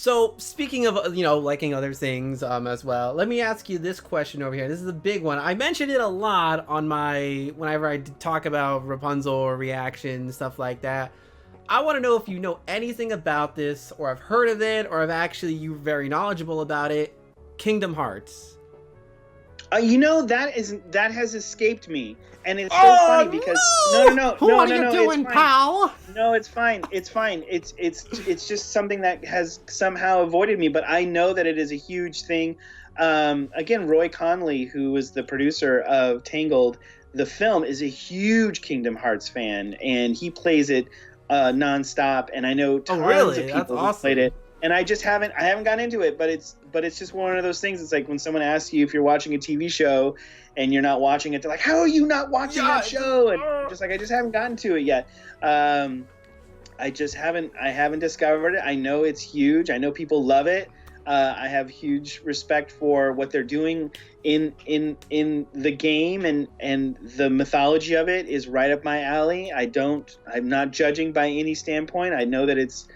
So speaking of, liking other things as well, let me ask you this question over here. This is a big one. I mentioned it a lot on whenever I talk about Rapunzel or reaction, stuff like that. I want to know if you know anything about this, or have heard of it, or if actually you're very knowledgeable about it. Kingdom Hearts. That has escaped me, and it's so Oh, funny because no! What are you doing, it's fine. pal? No, it's fine. It's fine. It's just something that has somehow avoided me, but I know that it is a huge thing. Again, Roy Conley, who was the producer of Tangled, the film, is a huge Kingdom Hearts fan, and he plays it nonstop. And I know tons of people who played it. And I haven't gotten into it, but it's just one of those things. It's like when someone asks you if you're watching a TV show and you're not watching it, they're like, "How are you not watching that show?" And I just haven't gotten to it yet. I haven't discovered it. I know it's huge. I know people love it. I have huge respect for what they're doing in the game, and the mythology of it is right up my alley. I'm not judging by any standpoint. I know that it's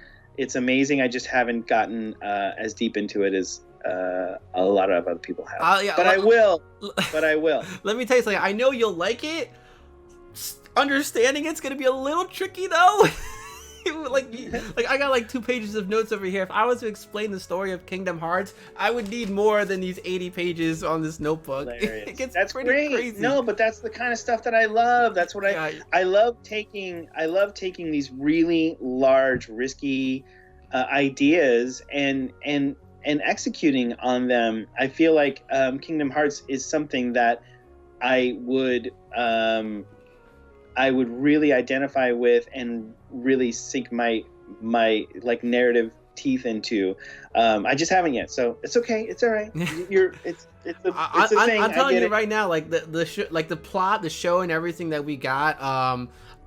amazing. I just haven't gotten as deep into it as a lot of other people have. I will. Let me tell you something. I know you'll like it. Understanding it's going to be a little tricky, though. like I got like 2 pages of notes over here. If I was to explain the story of Kingdom Hearts, I would need more than these 80 pages on this notebook. It gets that's pretty great. crazy. No, but that's the kind of stuff that I love. That's what I love taking these really large, risky ideas and executing on them. I feel like Kingdom Hearts is something that I would really identify with and really sink my like narrative teeth into. I just haven't yet, so it's okay. It's all right. It's a thing. I'm telling you right now, like the plot, the show, and everything that we got.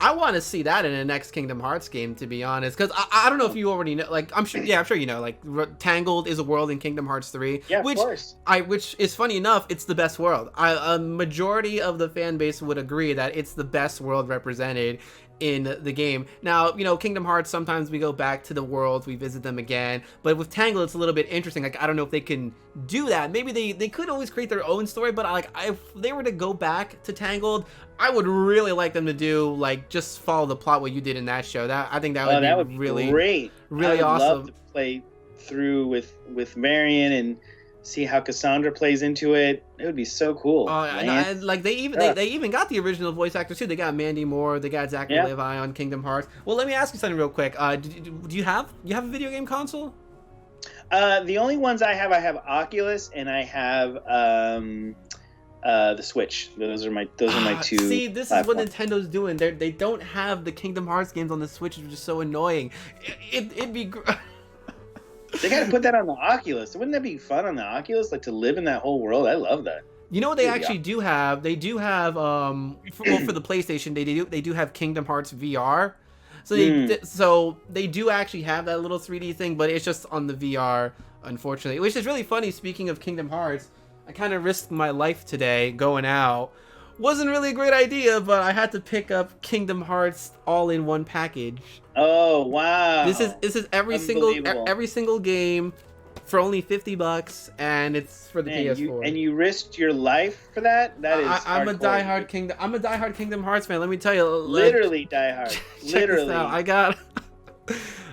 I want to see that in the next Kingdom Hearts game, to be honest, because I don't know if you already know. Like I'm sure you know. Like Tangled is a world in Kingdom Hearts 3. Yeah, of course. Which is funny enough, it's the best world. A majority of the fan base would agree that it's the best world represented in the game. Now, Kingdom Hearts, sometimes we go back to the worlds, we visit them again, but with Tangled it's a little bit interesting. Like I don't know if they can do that. Maybe they could always create their own story, but if they were to go back to Tangled, I would really like them to do just follow the plot what you did in that show. I think that would be really great. Really I would awesome. Love to play through with Marion and see how Cassandra plays into it. It would be so cool. And they even got the original voice actors too. They got Mandy Moore, they got Zachary Levi on Kingdom Hearts. Well, let me ask you something real quick. Do you have a video game console? The only ones I have Oculus, and I have the Switch. Those are my two. See, this platforms. is what Nintendo's doing. They don't have the Kingdom Hearts games on the Switch, which is so annoying. It'd be They got to put that on the Oculus. Wouldn't that be fun on the Oculus? Like to live in that whole world. I love that. You know what they actually do have? They do have for the PlayStation. They do have Kingdom Hearts VR. So they do actually have that little 3D thing, but it's just on the VR, unfortunately. Which is really funny. Speaking of Kingdom Hearts, I kind of risked my life today going out. Wasn't really a great idea, but I had to pick up Kingdom Hearts all in one package. Oh wow! This is every single game for only $50, and it's for the PS4. And you risked your life for that? That is. I'm a diehard Kingdom Hearts fan. Let me tell you, literally diehard. Literally,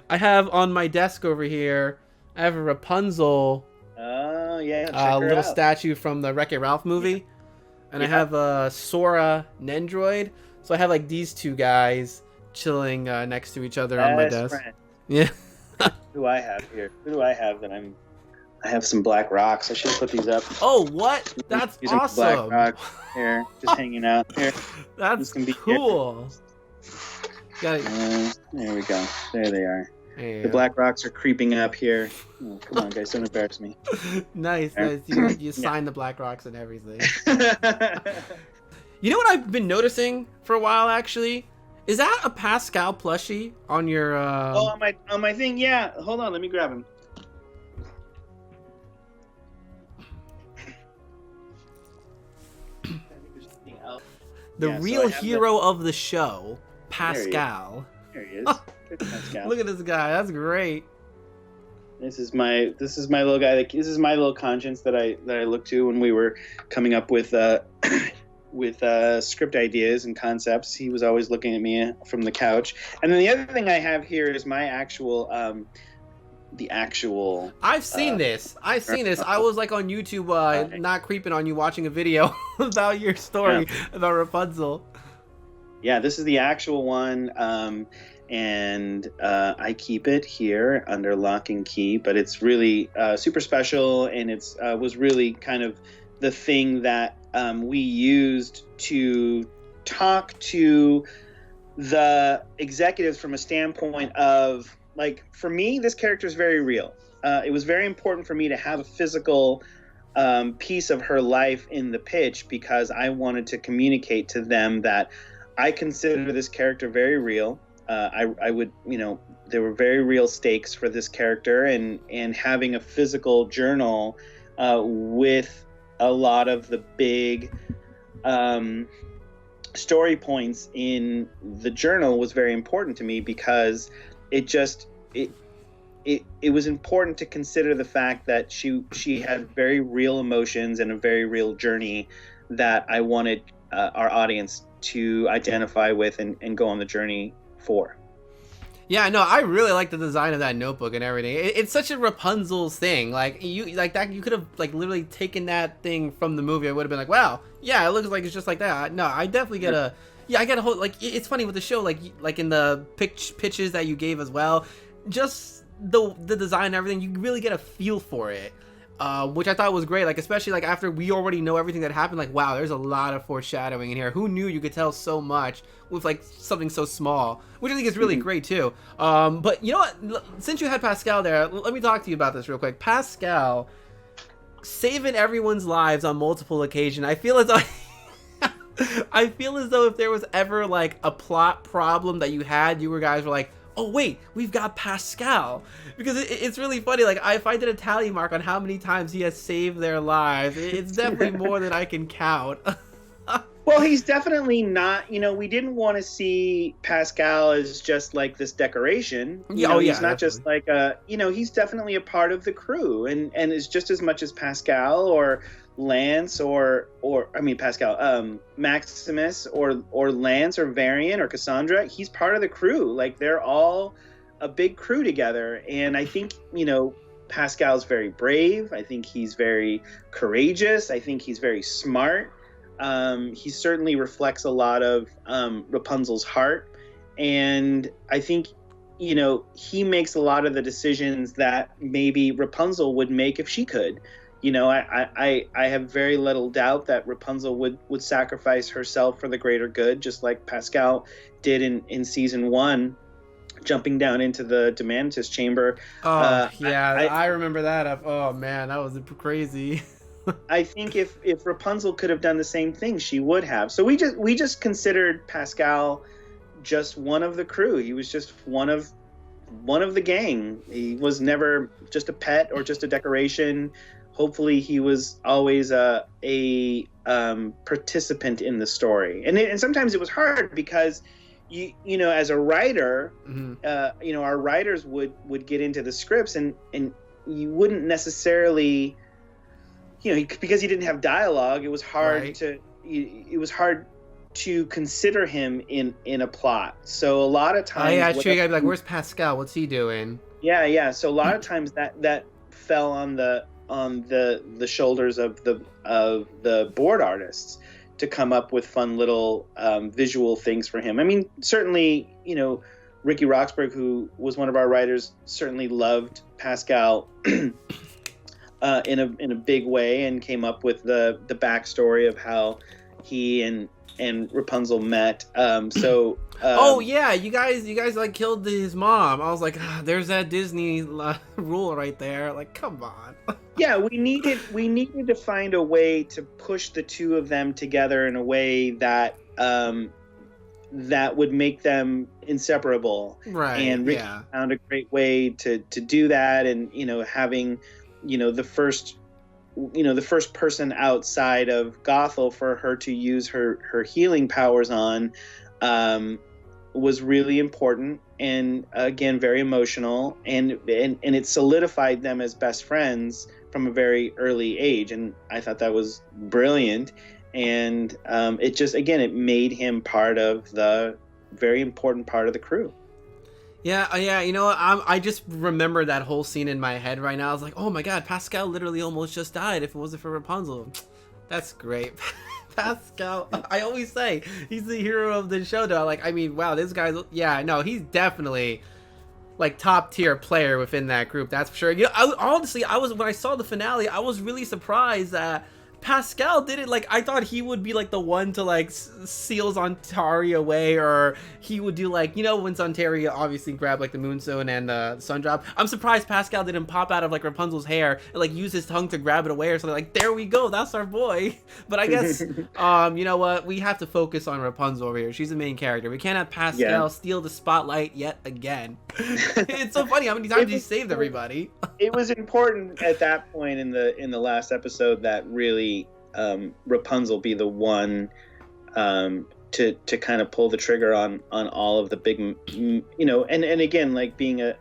I have on my desk over here. I have a Rapunzel. Oh yeah, a little statue from the Wreck-It Ralph movie. And I have a Sora Nendroid. So I have these two guys chilling next to each other on my desk. Friend. Yeah. Who do I have here? Who do I have that I have some black rocks. I should put these up. Oh, what? That's awesome. Black rocks here, just hanging out here. That's cool. There we go. There they are. Yeah. The black rocks are creeping up here. Oh, come on, guys, don't embarrass me. Nice. You signed the black rocks and everything. You know what I've been noticing for a while, actually? Is that a Pascal plushie on your... Oh, on my thing? Yeah. Hold on, let me grab him. The real hero of the show, Pascal. There he is. Look at this guy. That's great. This is my little guy. This is my little conscience that I look to when we were coming up with with script ideas and concepts. He was always looking at me from the couch. And then the other thing I have here is my actual the actual. I've seen this. I've seen this. I was like on YouTube, not creeping on you, watching a video about your story about Rapunzel. Yeah, this is the actual one, and I keep it here under lock and key. But it's really super special, and it's was really kind of the thing that we used to talk to the executives from a standpoint of, like, for me, this character is very real. It was very important for me to have a physical piece of her life in the pitch, because I wanted to communicate to them that I consider this character very real. I would, there were very real stakes for this character, and having a physical journal with a lot of the big story points in the journal was very important to me, because it was important to consider the fact that she had very real emotions and a very real journey that I wanted our audience to identify with and go on the journey for. Yeah, no, I really like the design of that notebook and everything. It's such a Rapunzel's thing. Like you could have like literally taken that thing from the movie. I would have been like, wow, yeah, it looks like it's just like that. No, I definitely get a, I get a whole, like, it's funny with the show, like in the pitches that you gave as well, just the design and everything, you really get a feel for it. Which I thought was great, like especially like after we already know everything that happened, like wow, there's a lot of foreshadowing in here. Who knew you could tell so much with like something so small, which I think is really great too. But you know what, since you had Pascal there, let me talk to you about this real quick. Pascal saving everyone's lives on multiple occasions. I feel as though I feel as though if there was ever like a plot problem that you had, you guys were like, oh wait, we've got Pascal, because it's really funny. Like if I did a tally mark on how many times he has saved their lives, it's definitely more than I can count. Well, he's definitely not, we didn't want to see Pascal as just like this decoration. He's not definitely. Just like he's definitely a part of the crew, and is just as much as Pascal or Lance or Pascal, Maximus or Lance or Varian or Cassandra. He's part of the crew. Like they're all a big crew together. And I think, Pascal's very brave. I think he's very courageous. I think he's very smart. He certainly reflects a lot of Rapunzel's heart. And I think, he makes a lot of the decisions that maybe Rapunzel would make if she could. I have very little doubt that Rapunzel would sacrifice herself for the greater good, just like Pascal did in season 1, jumping down into the Demantis chamber. Oh, I remember that. Oh man, that was crazy. I think if Rapunzel could have done the same thing, she would have. So we just considered Pascal just one of the crew. He was just one of the gang. He was never just a pet or just a decoration. Hopefully he was always a participant in the story. And sometimes it was hard because as a writer, our writers would get into the scripts and you wouldn't necessarily, because he didn't have dialogue, it was hard to consider him in a plot. So a lot of times, you gotta be like, where's Pascal? What's he doing? Yeah. So a lot of times that fell on the shoulders of the board artists to come up with fun little visual things for him. I mean, certainly, Ricky Roxburgh, who was one of our writers, certainly loved Pascal in a big way, and came up with the backstory of how he and Rapunzel met. Oh yeah, you guys like killed his mom. I was like, there's that Disney rule right there. Like, come on. Yeah, we needed to find a way to push the two of them together in a way that that would make them inseparable. Right. And Ricky found a great way to do that, and having the first person outside of Gothel for her to use her healing powers on, was really important, and again very emotional, and it solidified them as best friends from a very early age, and I thought that was brilliant. And it just, again, it made him part of the very important part of the crew. Yeah, yeah. You know what? I just remember that whole scene in my head right now. I was like, oh my god, Pascal literally almost just died if it wasn't for Rapunzel. That's great. Pascal, I always say he's the hero of the show, though. Like, I mean, wow, this guy's, yeah, no, he's definitely like top tier player within that group. That's for sure. You know, honestly, I was, when I saw the finale, I was really surprised that Pascal did it. Like, I thought he would be like the one to like seals Ontari away, or he would do like, you know, when Ontari obviously grabbed like the Moonstone and the Sun Drop. I'm surprised Pascal didn't pop out of like Rapunzel's hair and like use his tongue to grab it away or something. Like, there we go, that's our boy. But I guess you know what, we have to focus on Rapunzel over here. She's the main character. We can't have Pascal steal the spotlight yet again. It's so funny how many times he saved everybody. It was important at that point in the last episode that really Rapunzel be the one to kind of pull the trigger on all of the big, you know, and again, like being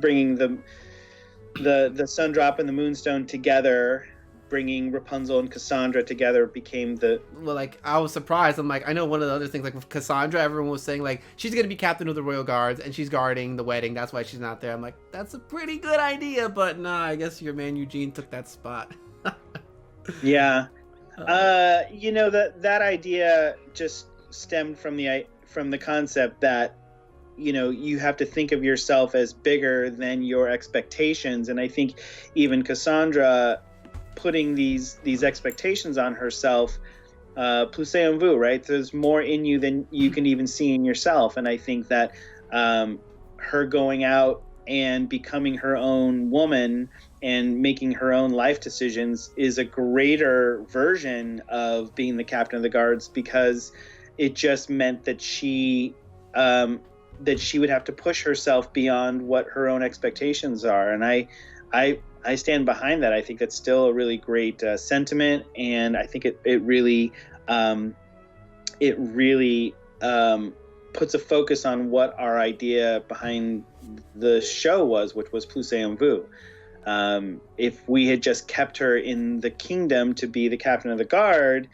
bringing the Sun Drop and the Moonstone together, bringing Rapunzel and Cassandra together became the... Well, like, I was surprised. I'm like, I know one of the other things, like with Cassandra, everyone was saying like she's gonna be captain of the royal guards and she's guarding the wedding, that's why she's not there. I'm like, that's a pretty good idea, but nah, I guess your man Eugene took that spot. Yeah. You know, that idea just stemmed from the concept that, you know, you have to think of yourself as bigger than your expectations. And I think even Cassandra putting these expectations on herself, plus en vous, right? There's more in you than you can even see in yourself. And I think that her going out and becoming her own woman and making her own life decisions is a greater version of being the captain of the guards, because it just meant that she would have to push herself beyond what her own expectations are. And I stand behind that. I think that's still a really great sentiment, and I think it really puts a focus on what our idea behind the show was, which was plus en vous. If we had just kept her in the kingdom to be the captain of the guard,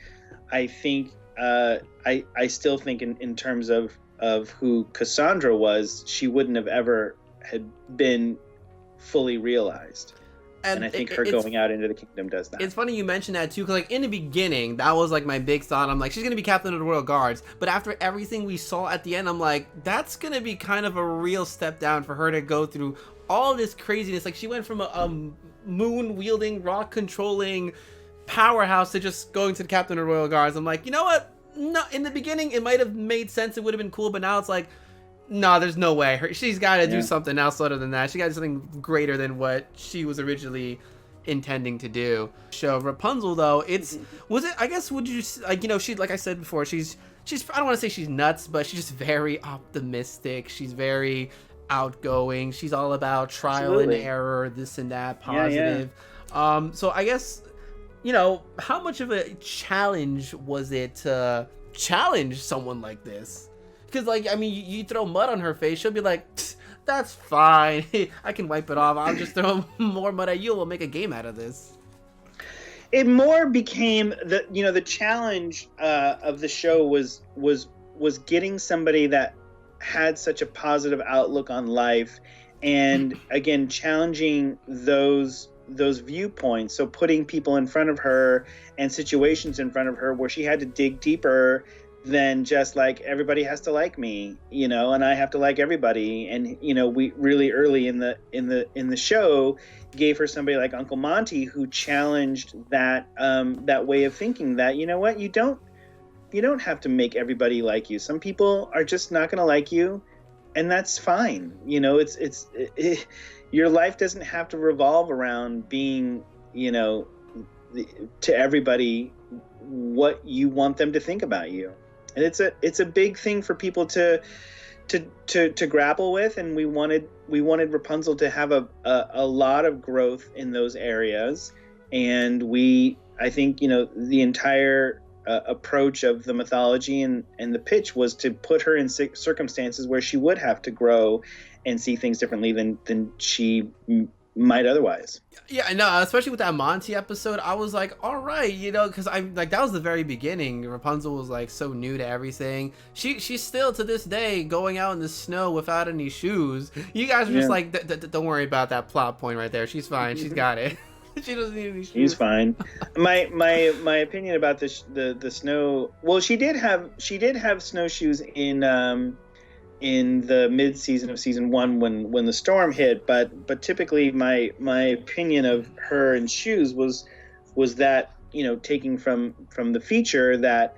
I think I still think in terms of who Cassandra was, she wouldn't have ever had been fully realized. And I think her going out into the kingdom does that. It's funny you mentioned that too, because like in the beginning, that was like my big thought. I'm like, she's gonna be captain of the royal guards. But after everything we saw at the end, I'm like, that's gonna be kind of a real step down for her to go through all this craziness. Like, she went from a moon wielding, rock controlling powerhouse to just going to the captain of the royal guards. I'm like, you know what? No, in the beginning it might have made sense. It would have been cool, but now it's like, no, there's no way. She's got to do something else other than that. She got to do something greater than what she was originally intending to do. So Rapunzel, though, I guess, would you, like, you know, she, like I said before, she's I don't want to say she's nuts, but she's just very optimistic. She's very outgoing. She's all about trial and error, this and that, positive. Yeah. So I guess, you know, how much of a challenge was it to challenge someone like this? Because, like, I mean, you throw mud on her face, she'll be like, that's fine. I can wipe it off. I'll just throw more mud at you. We'll make a game out of this. It more became the challenge of the show was getting somebody that had such a positive outlook on life, and again challenging those viewpoints. So putting people in front of her and situations in front of her where she had to dig deeper than just like, everybody has to like me, you know, and I have to like everybody. And, you know, we really early in the show gave her somebody like Uncle Monty, who challenged that way of thinking, that, you know what, you don't have to make everybody like you. Some people are just not going to like you, and that's fine. You know, your life doesn't have to revolve around being, you know, to everybody what you want them to think about you. And it's a big thing for people to grapple with, and we wanted Rapunzel to have a lot of growth in those areas. And I think, you know, the entire approach of the mythology, and the pitch was to put her in circumstances where she would have to grow and see things differently than she might otherwise. Yeah, no, especially with that Monty episode, I was like, all right, because I'm like, that was the very beginning. Rapunzel was like so new to everything. She's still to this day going out in the snow without any shoes. You guys are just like, don't worry about that plot point right there. She's fine. She's got it. She doesn't need any shoes. She's fine. My opinion about the snow. Well, she did have snowshoes in the mid season of season 1 when the storm hit, but typically my opinion of her and shoes was that, taking from the feature, that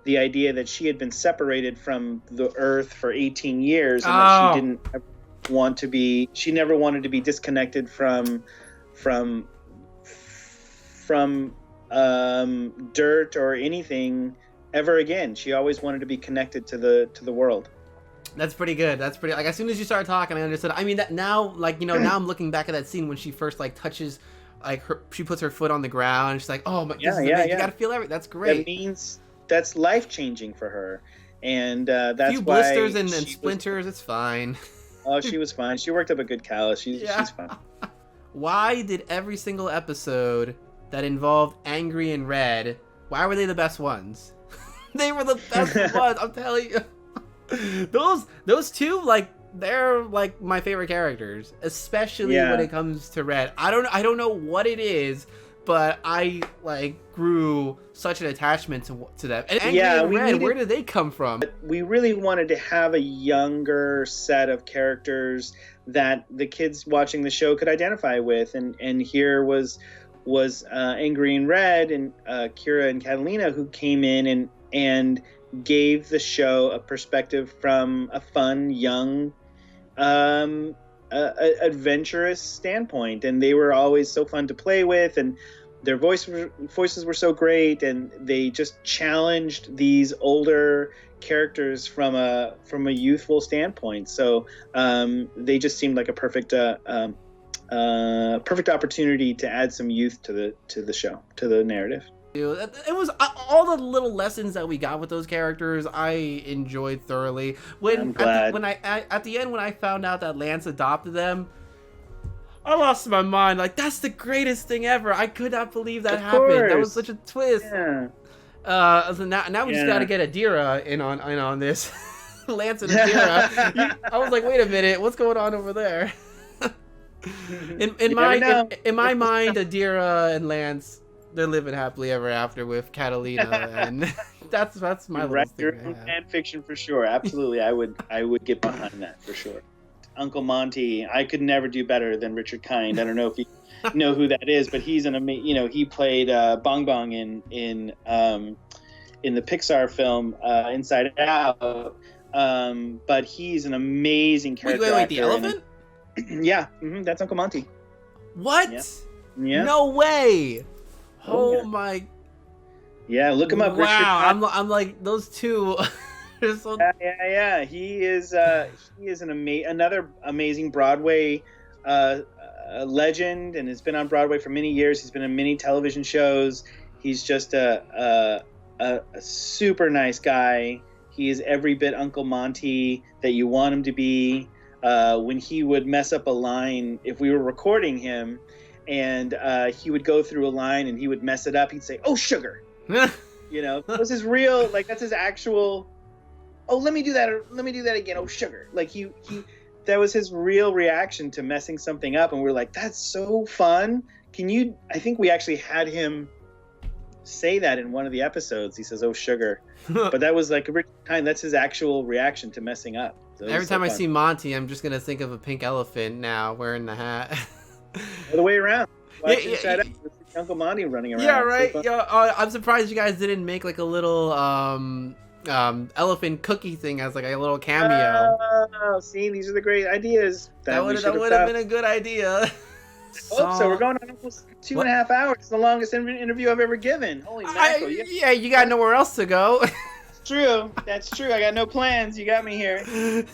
the idea that she had been separated from the earth for 18 years, and that she didn't want to be, she never wanted to be disconnected from dirt or anything ever again. She always wanted to be connected to the world. That's pretty good. That's pretty, like, as soon as you started talking, I understood. I mean, that now, like, now I'm looking back at that scene when she first, like, touches, like, she puts her foot on the ground, and she's like, oh, my, you gotta feel everything. That's great. That means that's life-changing for her, and that's why... A few blisters and splinters, it's fine. Oh, she was fine. She worked up a good callus. She's fine. Why did every single episode that involved Angry and Red, why were they the best ones? They were the best ones, I'm telling you. Those two, like, they're like my favorite characters, especially when it comes to Red. I don't know what it is, but I like grew such an attachment to them. And Angry and Red, where did they come from? We really wanted to have a younger set of characters that the kids watching the show could identify with, and here was Angry and Red and Kira and Catalina, who came in and gave the show a perspective from a fun, young, adventurous standpoint, and they were always so fun to play with, and their voices were so great, and they just challenged these older characters from a youthful standpoint. So they just seemed like a perfect opportunity to add some youth to the show, to the narrative. It was all the little lessons that we got with those characters. I enjoyed thoroughly. I'm glad. At the end when I found out that Lance adopted them, I lost my mind. Like, that's the greatest thing ever. I could not believe that happened. That was such a twist. Yeah. So now we just got to get Adira in on this. Lance and Adira. I was like, wait a minute, what's going on over there? in my mind, Adira and Lance, they're living happily ever after with Catalina, and that's my little thing. Your own fan fiction for sure. Absolutely, I would get behind that for sure. Uncle Monty, I could never do better than Richard Kind. I don't know if you know who that is, but he's he played Bong Bong in the Pixar film Inside Out. But he's an amazing character. Wait, the elephant? Yeah, that's Uncle Monty. What? Yeah. No way. Oh yeah. My. Yeah, look him up. Wow, I'm like those two. So... Yeah. He is another amazing Broadway legend, and has been on Broadway for many years. He's been in many television shows. He's just a super nice guy. He is every bit Uncle Monty that you want him to be. When he would mess up a line, if we were recording him, and he would go through a line and he would mess it up, he'd say, "Oh, sugar." That was his real, like, that's his actual, "Oh, let me do that again. Oh, sugar." Like he that was his real reaction to messing something up, and we're like, that's so fun. I think we actually had him say that in one of the episodes. He says, "Oh, sugar." But that was like that's his actual reaction to messing up. So every time I see Monty, I'm just gonna think of a pink elephant now wearing the hat. All the way around. Uncle Monty running around. Yeah, right. So I'm surprised you guys didn't make like a little elephant cookie thing as like a little cameo. Oh, see, these are the great ideas. That would have been a good idea. So we're going on almost 2.5 hours. It's the longest interview I've ever given. Holy mackerel! Yeah, you got nowhere else to go. True. That's true. I got no plans. You got me here.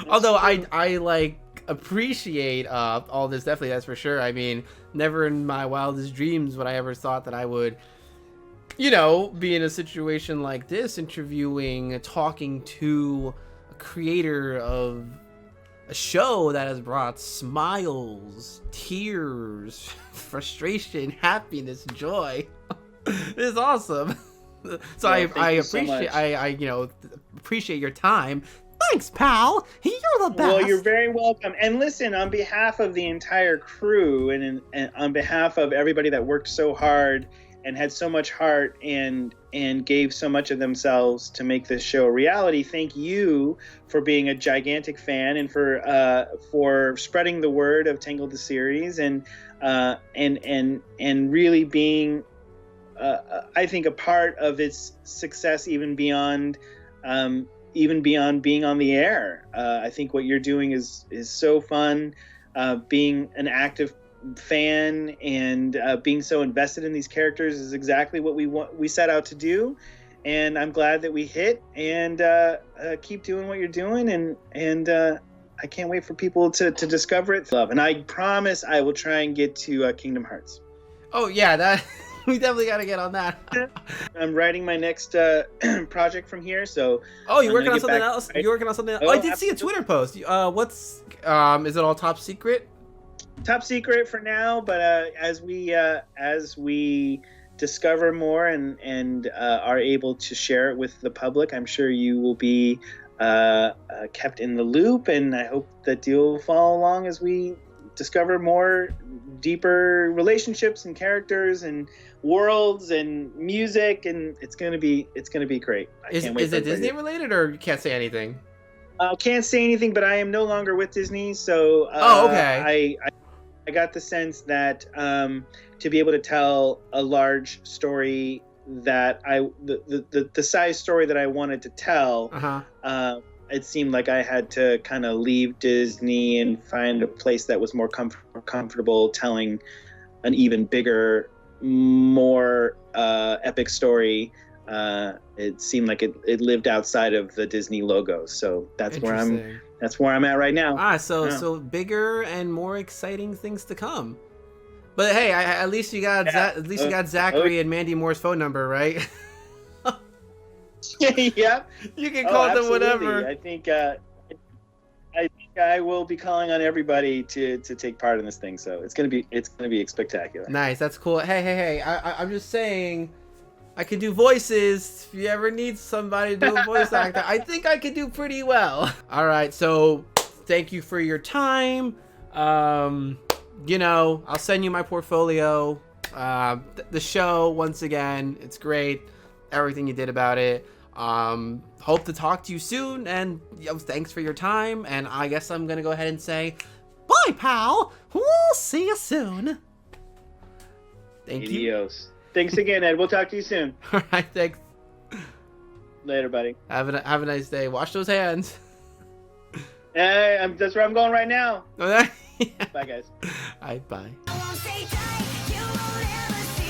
Although I like appreciate all this, definitely, that's for sure. I mean, never in my wildest dreams would I ever thought that I would you know, be in a situation like this, interviewing, talking to a creator of a show that has brought smiles, tears, frustration, happiness, joy. This is awesome. So Well, I thank you so appreciate much. I you know, appreciate your time. Thanks, pal. You're the best. Well, you're very welcome. And listen, on behalf of the entire crew and on behalf of everybody that worked so hard and had so much heart and gave so much of themselves to make this show a reality, thank you for being a gigantic fan and for spreading the word of Tangled the series and really being I think a part of its success even beyond being on the air. I think what you're doing is so fun. Being an active fan and being so invested in these characters is exactly what we set out to do. And I'm glad that we hit. And keep doing what you're doing. And I can't wait for people to discover it. Love. And I promise I will try and get to Kingdom Hearts. Oh yeah, that we definitely got to get on that. I'm writing my next project from here, so. Oh, you're I'm working gonna on get something back- else? You're working on something else? Oh, Oh, I did see a Twitter post. What's is it all top secret? Top secret for now, but as we discover more and are able to share it with the public, I'm sure you will be kept in the loop, and I hope that you'll follow along as we discover more deeper relationships and characters and worlds and music, and it's gonna be great. I can't wait Is for it everybody Disney to- related, or you can't say anything? Can't say anything, but I am no longer with Disney, so Oh, okay. I got the sense that to be able to tell a large story that the size story that I wanted to tell, it seemed like I had to kind of leave Disney and find a place that was more comfortable telling an even bigger, more epic story. It seemed like it lived outside of the Disney logo, so that's where I'm at right now. So bigger and more exciting things to come. But hey, at least you got you got Zachary and Mandy Moore's phone number, right? Yeah, you can call them absolutely. whatever. I think I will be calling on everybody to take part in this thing, so it's gonna be spectacular. Nice, that's cool. Hey, I'm just saying, I could do voices. If you ever need somebody to do a voice actor, I think I could do pretty well. All right, so thank you for your time. You know, I'll send you my portfolio. The show, once again, it's great. Everything you did about it. Hope to talk to you soon, and thanks for your time. And I guess I'm gonna go ahead and say bye, pal. We'll see you soon. Thank you. Adios. Thanks again, Ed. We'll talk to you soon. All right, thanks. Later, buddy. Have a nice day. Wash those hands. Hey, that's where I'm going right now. Yeah. Bye, guys. All right, bye. I won't say die, you won't ever see